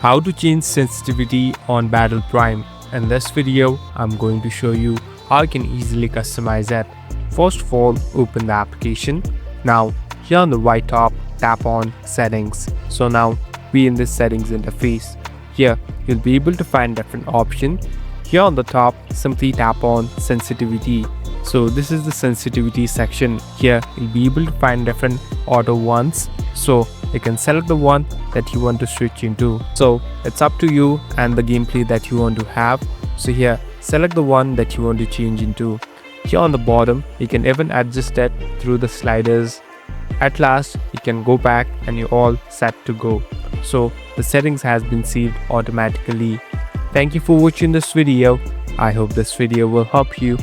How to change sensitivity on Battle Prime. In this video, I'm going to show you how you can easily customize it. First of all, open the application. Now, here on the right top, tap on Settings. So now, we in this Settings interface. Here, you'll be able to find different options. Here on the top, simply tap on Sensitivity. So this is the sensitivity section. Here, you'll be able to find different auto ones. So you can select the one that you want to switch into. So it's up to you and the gameplay that you want to have. So here, select the one that you want to change into. Here on the bottom, you can even adjust it through the sliders. At last, you can go back and you're all set to go. So the settings has been saved automatically. Thank you for watching this video. I hope this video will help you.